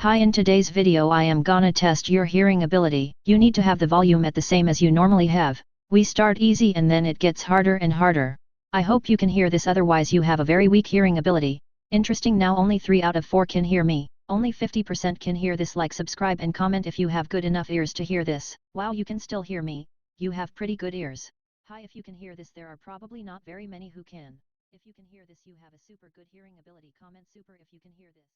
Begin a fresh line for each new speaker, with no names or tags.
Hi, in today's video I am gonna test your hearing ability. You need to have the volume at the same as you normally have. We start easy and then it gets harder and harder. I hope you can hear this, otherwise you have a very weak hearing ability. Interesting, now only 3 out of 4 can hear me. Only 50% can hear this. Like, subscribe and comment if you have good enough ears to hear this. Wow, you can still hear me. You have pretty good ears. Hi, if you can hear this, there are probably not very many who can. If you can hear this, you have a super good hearing ability. Comment super if you can hear this.